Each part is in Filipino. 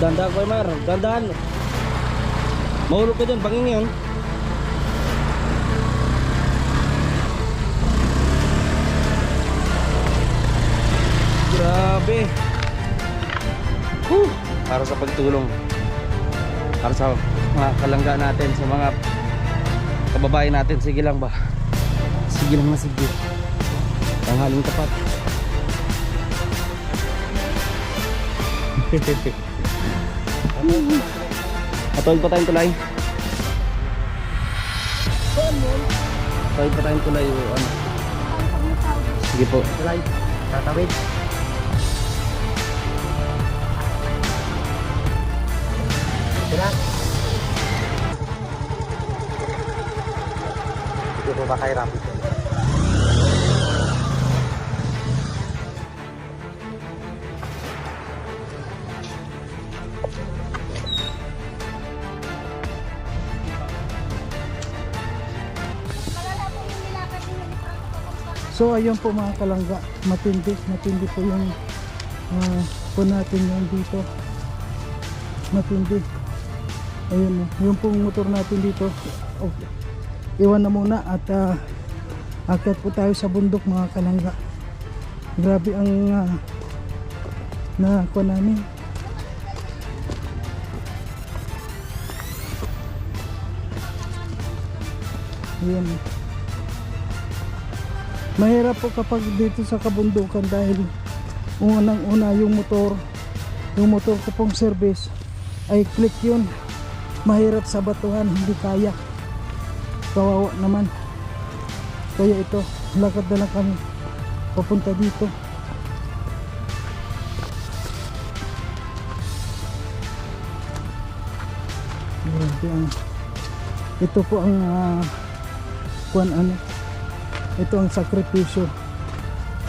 Dandan ko Mar, dandan. Mahulog ka dyan, bangin yun. Grabe. Para sa pagtulong, para sa mga kalangga natin, sa mga kababayan natin. Sige lang ba? Sige lang na sige. Tanghaling tapat. Atoy pa tayong tulay. Atoy pa tayong tulay. Ano? Sige po. Tulay. Tatawid. Sila. Hindi po ba kayo rapid? So ayun po mga kalangga, matindi po yung po natin yung dito. Matindi. Ayun, yung pong motor natin dito. Okay. Iwan na muna at akyat po tayo sa bundok mga kalangga. Grabe ang nakuha namin. Ayun. Mahirap po kapag dito sa kabundukan dahil unang-una yung motor ko pong service ay click yun. Mahirap sa batuhan, hindi kaya. Kawawa naman. Kaya ito, lakad na lang kami papunta dito. Ito po ang ito ang sakripisyo.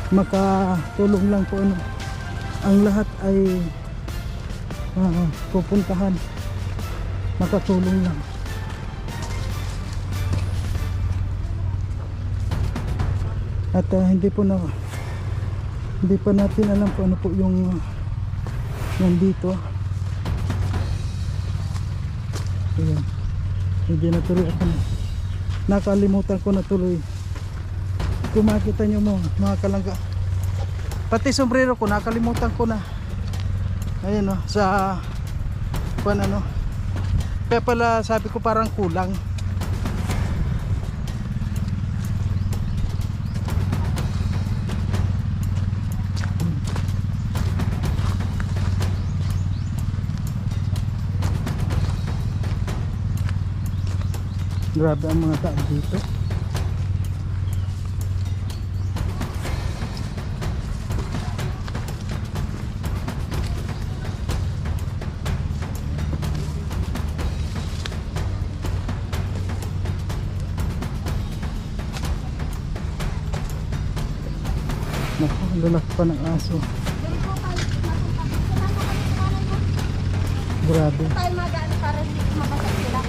Makatulong lang po ang lahat ay pupuntahan, makatulong lang. At hindi pa natin alam kung ano po yung nandito. Ayan. Hindi na tuloy ako nakalimutan ko na tuloy. Kung makita nyo mo mga kalangga, pati sombrero ko nakalimutan ko na. Ayun o, sa kaya pala sabi ko parang kulang. Grabe ang mga tao dito. Naku, lalak pa ng aso. Grabe. Tayo magaan para hindi mabasag sila.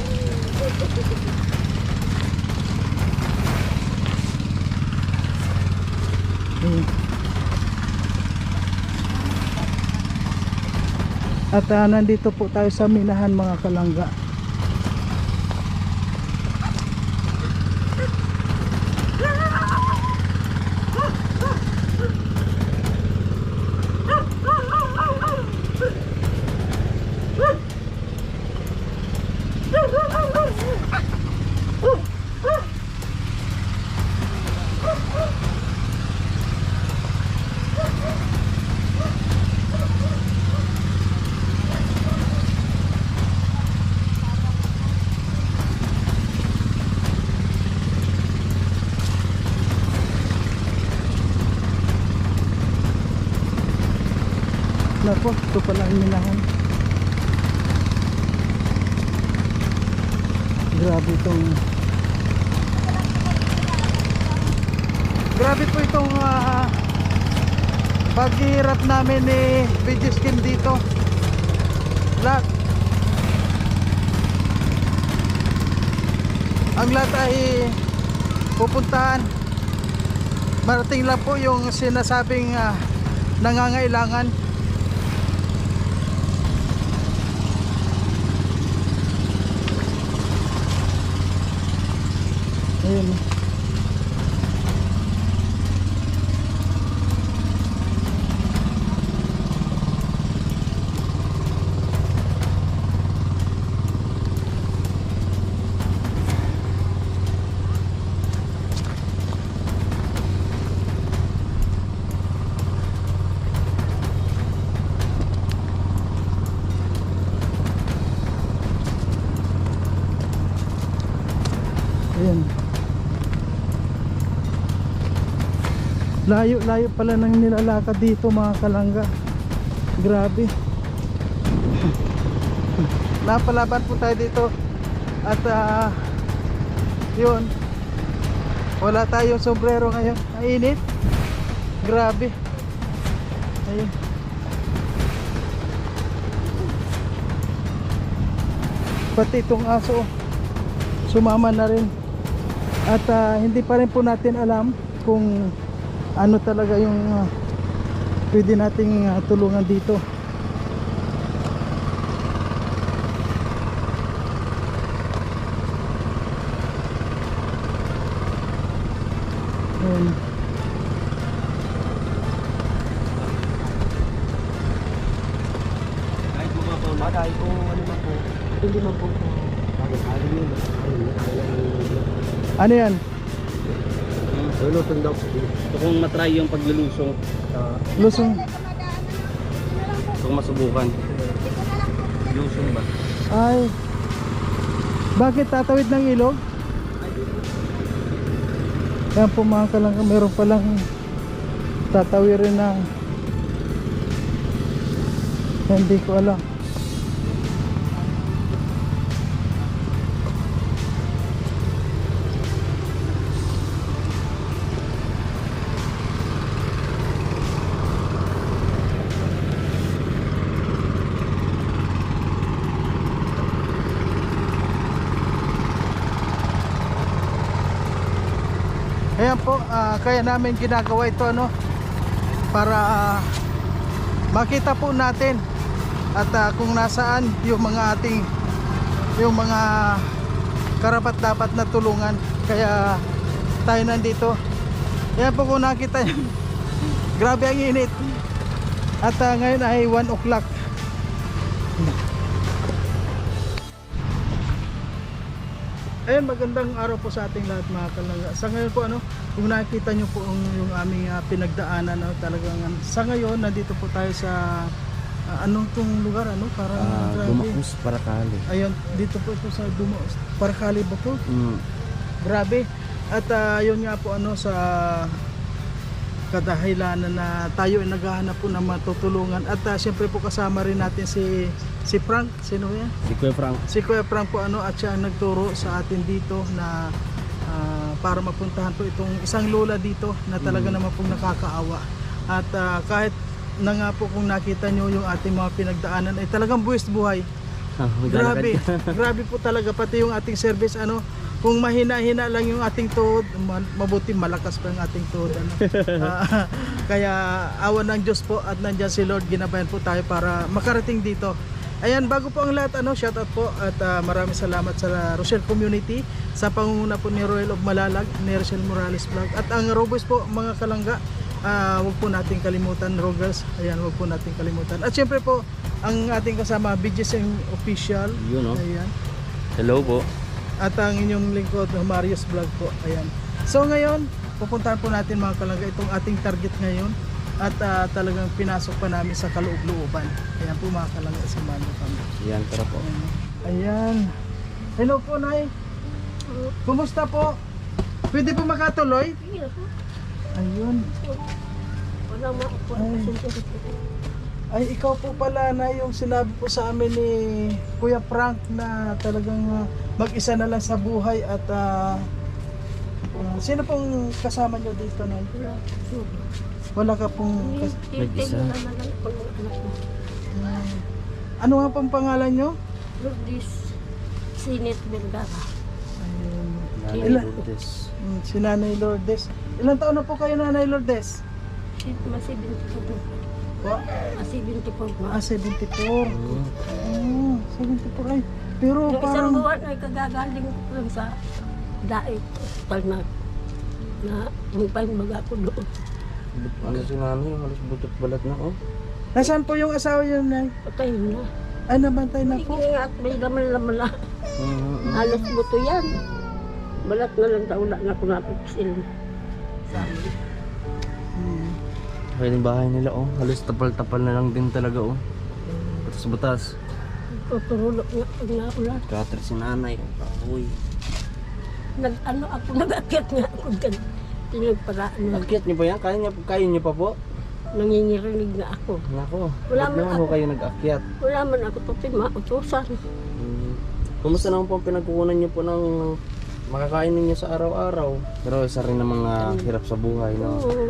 At nandito po tayo sa minahan mga kalangga. Nako, ito pala ang minahan. Grabe po itong paghihirap namin ni video skin dito. Ang lahat ay pupuntahan. Marating lang po yung sinasabing nangangailangan. Ayun. Ayan. Layo-layo pala ng nilalakad dito mga kalangga. Grabe. Napalaban po tayo dito. At yun. Wala tayong sombrero ngayon. Mainit. Grabe. Ayun. Pati itong aso sumama na rin. At hindi pa rin po natin alam kung ano talaga yung pwede nating tulungan dito. Ayan. Kahit mga po, kahit kung ano man po, hindi man po. Ano yan? Lulusong daw. Gusto kong matry yung paglulusong. Lusong. Gusto kong masubukan. Lusong ba? Ay. Bakit tatawid ng ilog? Yan po mga kalangga, meron palang tatawirin na hindi ko alam. Ayan po, kaya namin ginagawa ito ano para makita po natin at kung nasaan yung mga ating yung mga karapat dapat na tulungan, kaya tayo nandito. Ayan po kung nakita nyo. Grabe ang init at ngayon ay 1 o'clock. Ayun, magandang araw po sa ating lahat mga kalangga. Sa ngayon po ano, kung nakikita nyo po yung aming pinagdaanan, talagang sa ngayon nandito po tayo sa anong tong lugar ano, parang grabe. Dumakus Paracali. Ayun, dito po ito sa Dumakus Paracali ba po? Grabe. At yun nga po ano, sa kadahilanan na tayo ay naghahanap po ng matutulungan. At siyempre po kasama rin natin si Frank. Sino yan? Si Kuya Frank. Si Kuya Frank po ano, at siya ang nagturo sa atin dito na para mapuntahan po itong isang lola dito na talaga naman pong nakakaawa. At kahit na nga po kung nakita nyo yung ating mga pinagdaanan ay talagang buwis buhay. Grabe. Grabe po talaga, pati yung ating service ano, kung mahina-hina lang yung ating tuhod, mabuti malakas pa yung ating tuhod ano. Kaya awa ng Diyos po at nandiyan si Lord, ginabayan po tayo para makarating dito. Ayan, bago po ang lahat ano, shout out po at maraming salamat sa Rochelle Community sa pangunguna po ni Royal of Malalag, ni Rochelle Morales Vlog at ang Roboys po mga kalangga. Wag po nating kalimutan, Rogers. Ayan, wag po nating kalimutan. At syempre po ang ating kasama BGSM Official. Yun, no? Ayan. Hello po. At ang inyong lingkod Marius Vlog po. Ayan. So ngayon, pupuntahan po natin mga kalangga itong ating target ngayon. At talagang pinasok pa namin sa kaloob-looban. Ayan po mga kalangga, samahan niyo kami. Ayan, tara po. Ayan. Hello po, Nay. Kumusta po? Pwede po makatuloy? Ayun. Ay, ikaw po pala na yung sinabi po sa amin ni Kuya Frank na talagang mag-isa na lang sa buhay at sino pong kasama nyo dito, Nay? Wala ka pong Nag-isa. ano nga pong pangalan nyo? Lourdes Sinet Vergara. Ayun. Nanay Ilan? Lourdes. Si Nanay Lourdes. Ilang taon na po kayo, Nanay Lourdes? Masi 24 Po? Masi 24 Ah, 74. 74 ay. Pero Yung isang parang buwan ay kagagaling ko lang sa Dait, pag na magpahimbag ako doon. Ano si nanay, halos butot balat na oh. Nasaan po yung asawa niyo, Nay? Patay na. Ay, nabantay na po. Sige nga at may laman-laman na. Halos buto yan. Balat na lang daw na ako napipsil. Sabi. Kaya yung bahay nila oh, halos tapal-tapal na lang din talaga oh. Butas-butas. Tutulog nga pag naulan. Katrit si nanay, kahoy. Nag-akyat nga ako dyan. Tinagparaan na. Akyat niyo ba yan? Kaya niyo pa po? Nangingirinig na ako. Nako, Wala ba't man naman ako. ho kayo nag-akyat? Wala man ako tuti mautusan. Kumusta naman po ang pinagkukunan niyo po ng makakain ninyo sa araw-araw? Pero isa rin ng mga hirap sa buhay, no? Oo.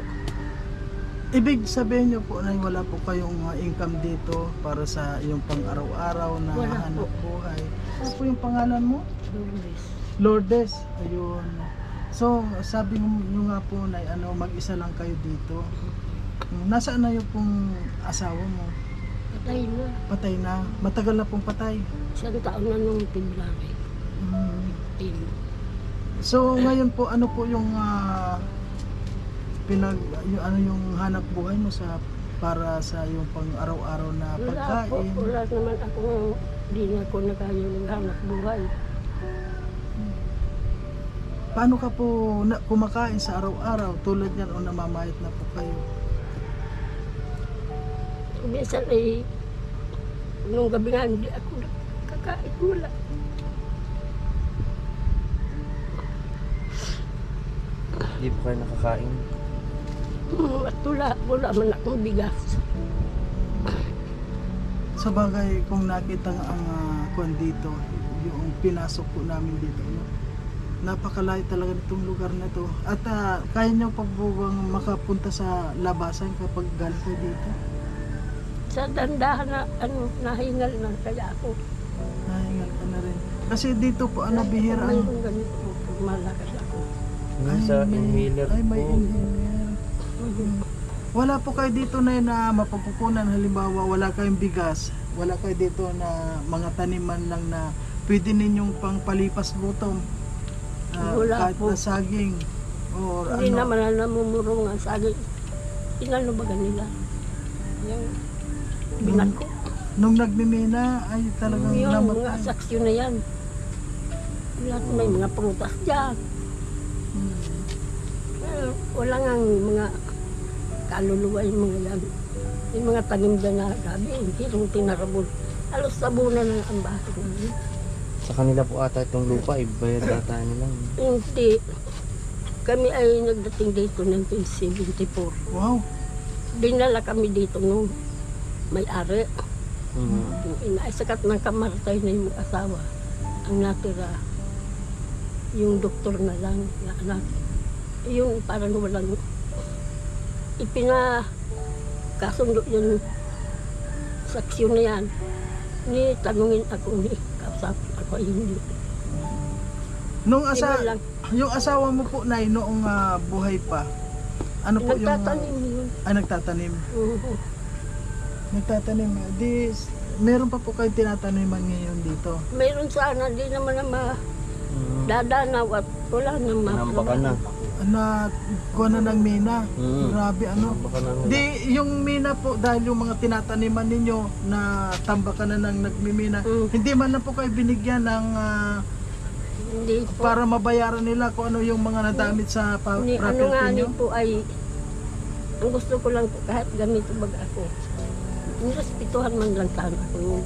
Ibig sabihin niyo po na wala po kayong income dito para sa iyong pang-araw-araw na Wala hanap po. buhay. Ano po yung pangalan mo? Lourdes. Lourdes. Ayun. So, sabi niyo nga po na mag-isa lang kayo dito. Nasaan na yung pong asawa mo? Patay na. Patay na. Matagal na pong patay. Isang taon na nung February. Mm. 10. So, ngayon po, ano po yung yung hanap buhay mo sa para sa yung pang-araw-araw na Wala po. pagkain? Wala naman ako. Hindi na ako nakayo naghanap buhay. Paano ka po kumakain sa araw-araw tulad yan o namamayat na po kayo? Minsan ay nung gabi nga hindi ako nakakain. Wala. Hindi po kayo nakakain. At wala man akong bigas. Sa bagay, kung nakita nga ang kwan dito, yung pinasok po namin dito, no? Napakalayo talaga nitong lugar na to. At kaya nyo pa po bang makapunta sa labasan kapag galing kayo dito? Sa dandahan na nahingal na kaya ako. Nahingal ka na rin. Kasi dito po, bihira ang... Mayroon ganito po, malakas ako. Sa inhaler Ay, may po. inhaler. Wala po kayo dito na mapapupunan. Halimbawa, wala kayong bigas. Wala kayo dito na mga taniman lang na pwede ninyong pang palipas gutom. Wala Kahit po. na saging. Or Hindi ano. naman na namumurong ang saging. Inano ba nila? Yung binak ko. Nung nagmimina, ay talagang Yung mga namatay. saksyon na yan. Lahat may mga prutas dyan. Wala nga ang mga kaluluwa yung mga yan. Yung mga tanim dyan na gabi, hindi nung tinarabon. Halos sabunan na ang bahay namin. Sa kanila po ata itong lupa, bayad ata nila. Hindi. Kami ay nagdating dito ng 1974. Wow. Dinala kami dito nung may-ari. Mhm. Yung inaisakat ng kamartay na yung asawa. Ang natira, yung doktor na lang na anak. Yung parang walang ipinakasundo yung saksyon na yan. Ni tanungin ako ni kausap ako hindi. Nung Iba lang. yung asawa mo po na noong buhay pa, ano po yung... Nagtatanim yun. nagtatanim. Oo. Nagtatanim. Meron pa po kayo tinataniman ngayon dito. Mayroon sana, di naman na dadanaw at wala nang Nampakan na. Na kuha na ng mina. Grabe ano. Nampakan na nila. Di yung mina po dahil yung mga tinataniman ninyo na tambakan na ng nagmimina, hindi man lang po kayo binigyan ng Hindi po. para mabayaran nila kung ano yung mga nadamit sa Ni, ano property nga nyo. po ay, ang gusto ko lang po kahit ganito bag ako, nirespetuhan man lang sana ako yung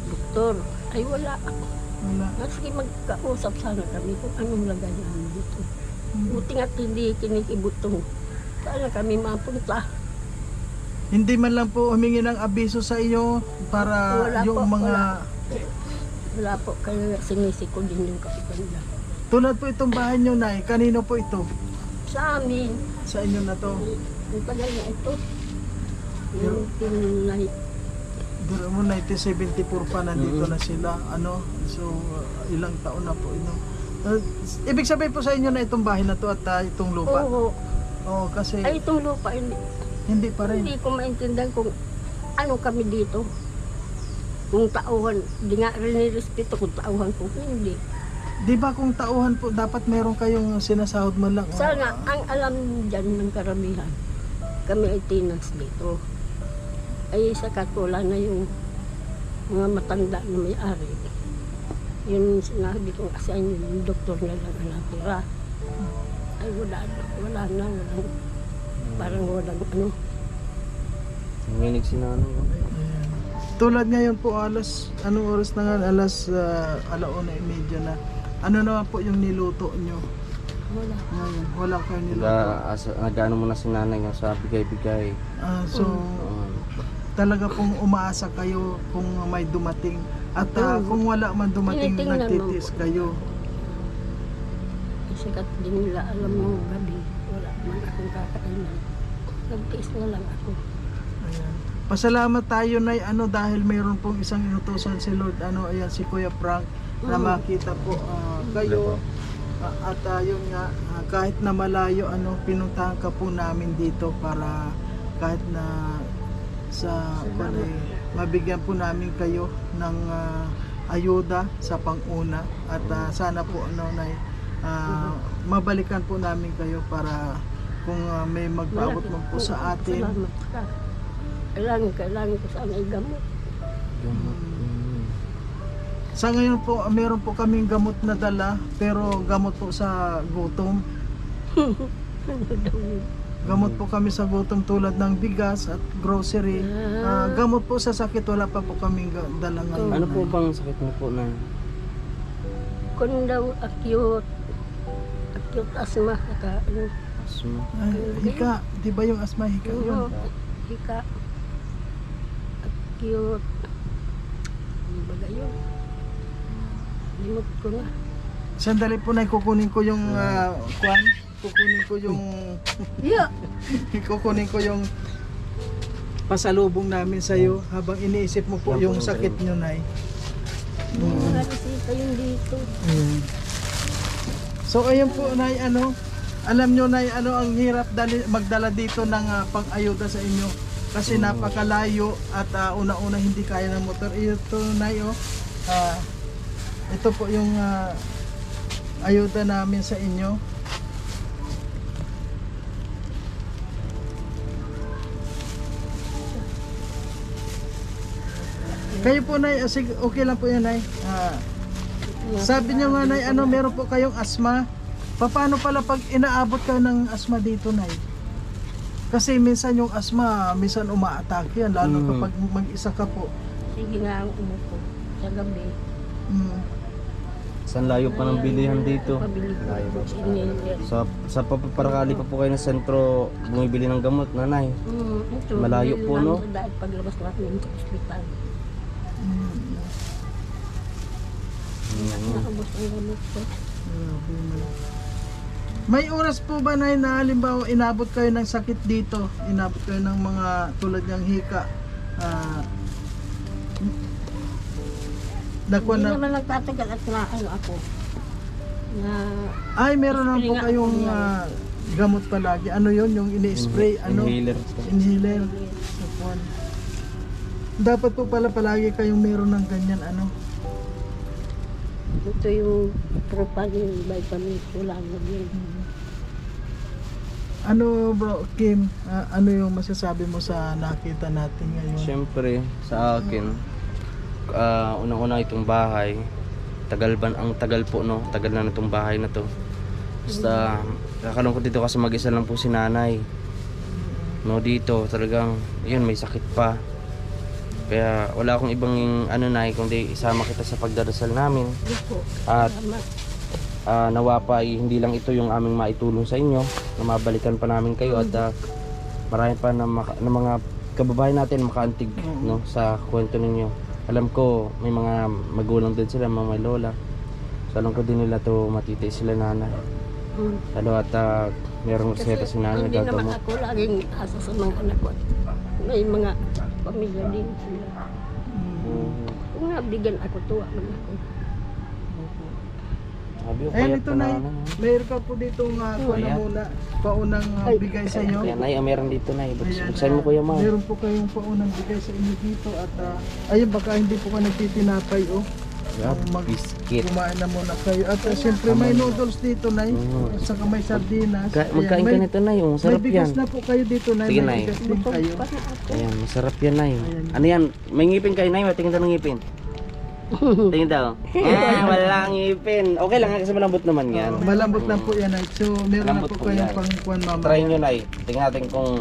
doktor. Ay wala ako. Wala. Maski magkausap sana kami kung anong lagay namin dito. Buti nga't hindi kinikibutong. Sana kami mapunta. Hindi man lang po humingi ng abiso sa iyo para Wala yung po, mga Wala po, kaya sinisiko din yung kapitan niya. tulad po itong bahay nyo, Nay. Kanino po ito? Sa amin, Sa inyo na to. yung tagal na ito, yung pinay, Duro mo 1974 pa nandito na sila. Ano? So ilang taon na po ino. Ibig sabihin po sa inyo na itong bahay na to at itong lupa. oo. Oo, kasi Ay, itong lupa, hindi pa rin. hindi ko maintindihan kung ano kami dito. Kung tauhan, hindi nga rin nirespeto kung tauhan ko, hindi. Di ba kung tauhan po, dapat meron kayong sinasahod man lang? Sana, ang alam dyan ng karamihan, kami ay tenants dito. Ay sa katula na yung mga matanda na may-ari. Yun sinabi kong assign yung doktor na lang ang natira. Ay wala na, parang walang ano. Nanginig si nanay. Ayan. Tulad ngayon po, anong oras na nga? Alauna 1:30 na. Ano naman po yung niluto nyo? Wala. Ngayon, wala kayong niluto. Nag-ano mo na si nanay nga sa bigay-bigay. So, talaga pong umaasa kayo kung may dumating. At kung wala man dumating, Tinitingnan mo nagtitis po. kayo. Sikat din nila alam ng gabi. Wala man akong kakainan. Nagtiis na lang ako. Ayan. Pasalamat tayo na dahil mayroon pong isang inutusan si Lord, ayan si Kuya Frank, na makita po kayo. At yun nga, kahit na malayo, pinuntahan ka po namin dito para kahit na mabigyan po namin kayo ng ayuda sa panguna. At sana po mabalikan po namin kayo para kung may magpaabot man po sa atin. Salamat ka. Kailangan ko sana ay gamot. Sa ngayon po, meron po kaming gamot na dala, pero gamot po sa gutom. Gamot po kami sa gutom tulad ng bigas at grocery. Gamot po sa sakit, wala pa po kaming dala ngayon. Ano po bang sakit mo po na? Kung daw acute asthma, saka Asma. Hika, di ba yung asma hika yun? hika, acute, ano ba yun? Limot ko na. Sandali po na kukunin ko yung kukunin ko yung Yeah. kukunin ko yung pasalubong namin sa iyo habang iniisip mo po yung sakit nyo, Nay. Mga resita yun dito. So ayun po, Nay, alam nyo, Nay, ang hirap magdala dito ng pang-ayuda sa inyo kasi napakalayo at una-una hindi kaya ng motor. Ito, Nay, ito po yung ayuda namin sa inyo. Kayo po, Nay, sige, okay lang po yan, Nay. Sabi niyo nga, Nay, meron po kayong asma. Paano pala pag inaabot kayo ng asma dito, Nay? Kasi minsan yung asma, minsan umaatake yan, lalo kapag mag-isa ka po. Sige nga ang umupo sa gabi. Saan layo pa ng bilihan dito? Pabili ko ng inhaler. Sa paparakali pa po kayo ng sentro bumibili ng gamot, nanay. Ito, Malayo bili po, lang no? sa dahil paglabas natin sa ospital. Nakabos ang gamot ko. May oras po ba, Nay, na halimbawa inabot kayo ng sakit dito? Inabot kayo ng mga tulad ng hika? Hindi naman nagtatagal at naano ako. Ay, meron naman po kayong gamot palagi. Ano yun? Yung ini-spray? Inhaler. Inhaler. Dapat po pala palagi kayong meron ng ganyan, Ito yung Propan, yung vitamin ko lang yun. Bro, Kim, ano yung masasabi mo sa nakita natin ngayon? Siyempre, sa akin, unang-una itong bahay, ang tagal po, no? Tagal na itong bahay na to. Basta, kakalungkot dito kasi mag-isa lang po si nanay. No, dito, talagang, yun, may sakit pa. Kaya wala akong ibang kundi isama kita sa pagdarasal namin. At nawa pa hindi lang ito yung aming maitulong sa inyo, na mabalikan pa namin kayo at marami pa na mga kababayan natin makaantig, no, sa kwento ninyo. Alam ko may mga magulang din sila, mga may lola. So alam ko din nila to matitiis sila, nanay. Lalo at merong reseta si nanay Hindi gagawin naman mo. ako laging asa sa mga anak ko. May mga pamilya din sila. Kung nabigyan ako, tuwa man ako. Sabi ko, Ayan, payat ito, pa Nay. nanay. Mayroon ka po dito muna. Paunang bigay sa inyo. Ayan, nay, meron dito, nay. Ayan, Buksan mo, kuya, ma. meron po kayong paunang bigay sa inyo dito. At ayun, baka hindi po ka nagtitinapay, Yeah, Mag- biscuit. Kumain na muna kayo. At siyempre may noodles dito, Nay. Mm. At saka may sardinas. Magkain ka nito, Nay. May Masarap yan. bigas na po kayo dito, Nay. Sige, May Nay. bigas din kayo. Ayan, masarap yan, Nay. Ayan. Ano yan? May ngipin kayo, Nay. Tingin daw ng ngipin. Tingin daw. Wala ngipin. Okay lang kasi malambot naman yan. Malambot lang po yan, Nay. So, meron na Malambot po po kayong yan. pangkuhan mamaya. Try nyo, Nay. Tingnan natin kung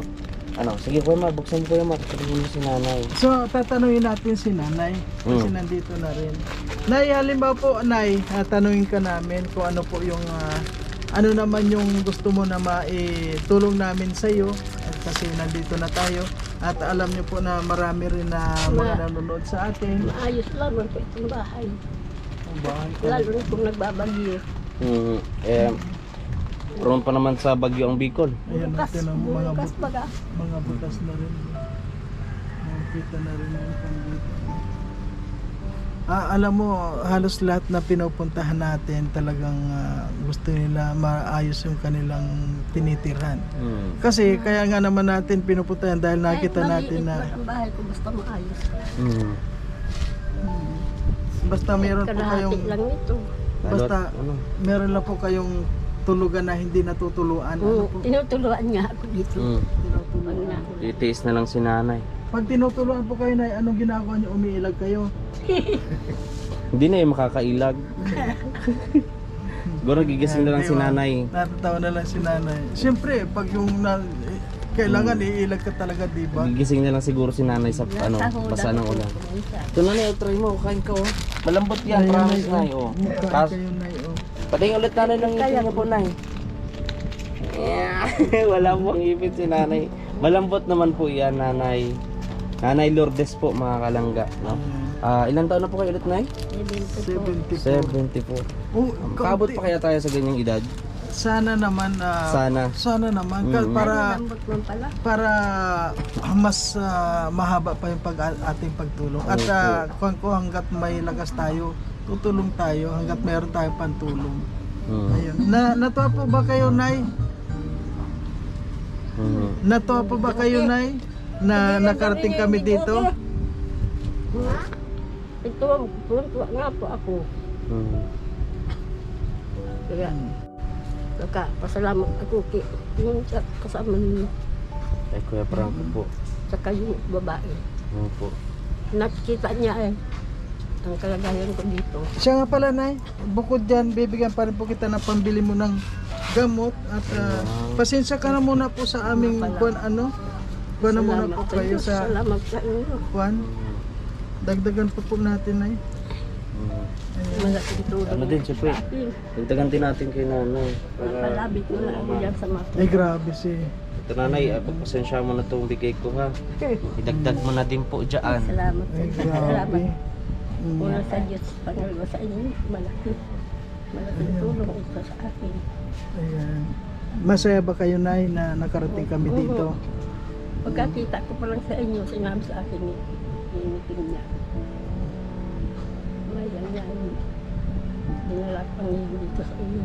ano. Sige, Kuya Mar. Buksan mo, Kuya Mar. Tingnan mo si Nanay. So, tatanungin natin si Nanay. Kasi nandito na rin. Nay, halimbawa po, Nay, tanungin ka namin kung ano po yung ano naman yung gusto mo na maitulong namin sa iyo. Kasi nandito na tayo. At alam niyo po na marami rin na mga nanonood sa atin. Maayos lang po itong bahay. Ang bahay ko. Lalo na kung nagbabagyo. Prone pa naman sa bagyo ang Bicol. Ayan Bukas, natin ang mga bukas baga. mga butas na rin. Makikita na rin yung pandito. Alam mo, halos lahat na pinupuntahan natin talagang gusto nila maayos yung kanilang tinitirhan. Kasi kaya nga naman natin pinupuntahan dahil nakita natin na ang bahay ko basta maayos. basta meron po Kalahati kayong lang ito. basta Ano? meron lang po kayong tulugan na hindi natutuluan. Ano po? Tinutuluan nga ako dito. Tinutuluan nga ako. Itiis na lang si Nanay. Pag tinutuluan po kayo, Nay, anong ginagawa niyo? Umiilag kayo? Hindi na yung makakailag. Siguro gigising na lang si Nanay. Natatawa na lang si Nanay. Siyempre, pag yung kailangan iilag ka talaga, di ba? Gigising na lang siguro si Nanay sa basa ng ulan. Ito, Nanay, try mo. Kain ka, oh. Malambot yan, Ayan, promise, Nay, Nay. oh. Oh. Mukhaan Tapos, kayo, Nay, oh. patingin ulit Nanay ng ngipin niya po, Nay. Yeah. Wala pong ngipin si Nanay. Malambot naman po yan, Nanay. Nanay Lourdes po, mga kalangga. No? Ilan taon na po kayo ulit, Nay? 74. 74. Oh, Kaabot kaunti. pa kaya tayo sa ganyang edad? Sana naman, Sana. naman, Mm. Lambot man pala. para mas mahaba pa yung ating pagtulong. At kung hanggat may lakas tayo, tutulong tayo hanggat mayroon tayong pantulong. Ayun. Natuwa po ba kayo, Nay? Natuwa po ba kayo, Nay? Na nakarating kami dito? Ito, tuwa nga po ako. Kaya, pasalamat ako yung kasama niyo. Ay, Kuya Franco po. Saka yung babae. Opo. Nakikita niya ang kalagayan ko dito. Siya nga pala, Nay. Bukod dyan, bibigyan pa rin po kita ng pambili mo ng gamot. At pasensya ka na muna po sa aming kuwan na muna po kayo sa Salamat sa inyo. kuwan. Dagdagan po natin, Nay. Malaking tulong. Ano din, siyempre. Dagdagan din natin kay Nanay. Palabit mo na ako dyan sa mata. Ay, grabe si. Ito, Nanay, pagpasensya mo na itong bigay ko, ha. Idagdag mo na din po dyan. Salamat sa Ay, inyo. grabe. Salamat. Mm. Una sa Diyos, pangalawa sa inyo. Malaking tulong ito sa akin. Ayan. Masaya ba kayo, Nay, na nakarating kami dito? Pagkakita ko pa lang sa inyo, sinabi sa akin ni niya. Mayan niya. Dinala ko niya dito sa inyo.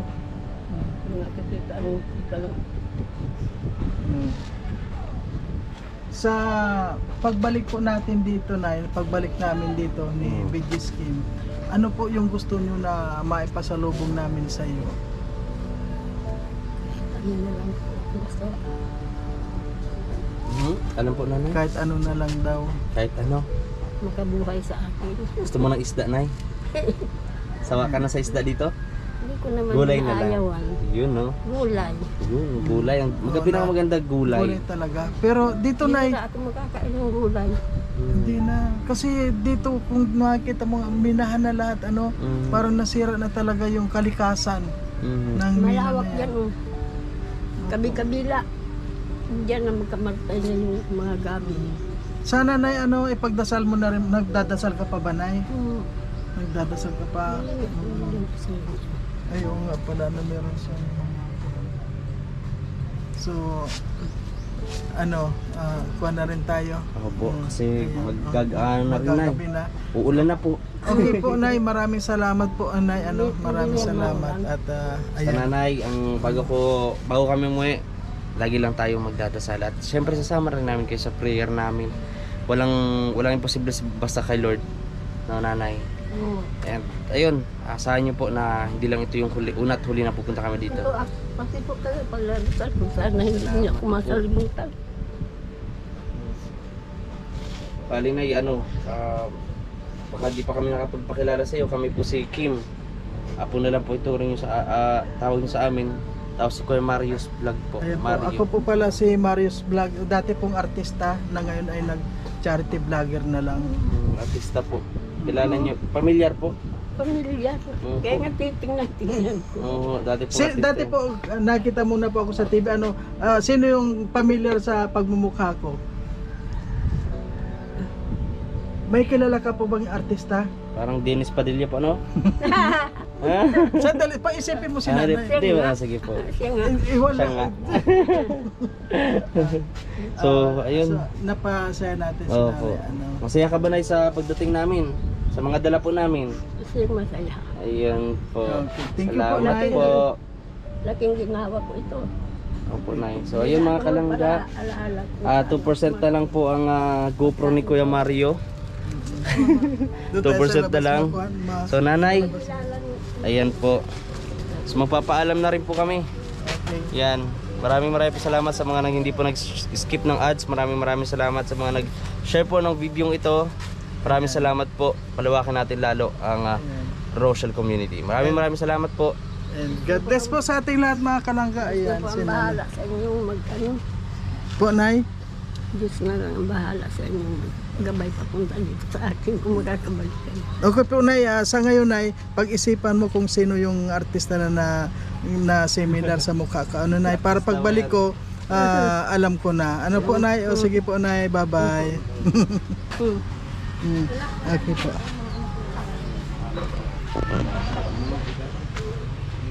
Nakikita ang ikaw. Sa pagbalik po natin dito, Nay, pagbalik namin dito ni BG Scheme, ano po yung gusto nyo na maipasalubong namin sa iyo? Ano na lang po. Basta Ano po, Nanay? Kahit ano na lang daw. Kahit ano. makabuhay sa akin. Gusto mo ng isda, Nay? Sawa ka na sa isda dito? Hindi ko naman Gulay na lang. inaayawan. Yun, no? Gulay. Yun, gulay. Pinakamaganda gulay. Gulay talaga. Pero dito, Hindi Nay, na ako makakain ng gulay. hindi na. Kasi dito kung makikita mo, minahan na lahat, parang nasira na talaga yung kalikasan ng mina Malawak na yan. Oh. Kabi-kabila. Diyan na magkamartay na yung mga gabi. Sana, Nay, ipagdasal mo na rin. Nagdadasal ka pa ba, Nay? Nagdadasal ka pa? Ay, oo nga pala na meron siya. So, kuha na rin tayo. Ako po, kasi maggagaan na rin, Nay. Magkagabi na. Uulan na po. Okay po, Nay. Maraming salamat po, Nay. Maraming salamat. At, Sa ayan. Nanay, bago kami umuwi, lagi lang tayo magdadasal. At syempre sasama rin namin kayo sa prayer namin. Walang imposible basta kay Lord. No, Nanay. Oo. And ayun, asahan nyo po na hindi lang ito yung una't huli na pupunta kami dito. Ito, pati po kayo paglarutan kung sana hindi niya ako masalimutan. Bali na baka di pa kami nakapagpakilala sa iyo. Kami po si Kim. Apo na lang po ito rin yung tawag niyo sa amin. Tapos si Kuya Marius Vlog po. Ayan po, Mario. ako po pala si Marius Vlog, dati pong artista na ngayon ay nag-charity vlogger na lang. Artista po. Kilala niyo. Pamilyar po. Pamilyar. Kaya nga titingnan ko. Oo, dati po. artista Dati yun. po, nakita muna po ako sa TV, sino yung familiar sa pagmumukha ko? May kilala ka po bang artista? Parang Dennis Padilla po, no? Sandali, paisipin mo si Ah, nanay. di ba? Sige po. Siya nga. Iwala. Siya nga. So, ayun. Napasaya natin si Opo. nanay. Masaya ka ba na sa pagdating namin? Sa mga dala po namin? Kasi masaya. Ayun po. Okay. Thank you po, Salamat Nay. po. Laking ginawa ko ito. Opo, Nay. So, ayun mga kalangga. Alaala ko. 2% na lang po ang GoPro ni Kuya Mario. Doon tayo 2% sa na labas lang. na kuhan, So, nanay, Kailangan ayan po. So, magpapaalam na rin po kami. Okay. Yan. Maraming po salamat sa mga hindi po nag-skip ng ads. Maraming salamat sa mga nag-share po ng video ito. Maraming salamat po. Palawakin natin lalo ang Rochelle community. Maraming salamat po. And God bless po sa ating lahat mga kalangga. Ayan, po si ang nanay. bahala sa inyong mag-ano. Po, Nay. Diyos na lang ang bahala sa inyong gabay papunta dito sa akin kung magkakabalikan. Okay po, Nay. Sa ngayon, Nay, pag-isipan mo kung sino yung artista na similar sa mukha ka. Ano, Nay, para pagbalik ko, alam ko na. Ano po, Nay? O sige po, Nay. Bye-bye. Okay po.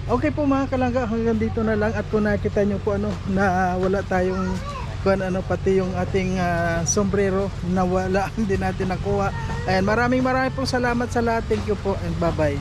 Okay po mga kalangga, hanggang dito na lang. At kung nakita nyo po na wala tayong pati yung ating sombrero na wala, hindi natin nakuha. Ayan, maraming pong salamat sa lahat. Thank you po and bye-bye.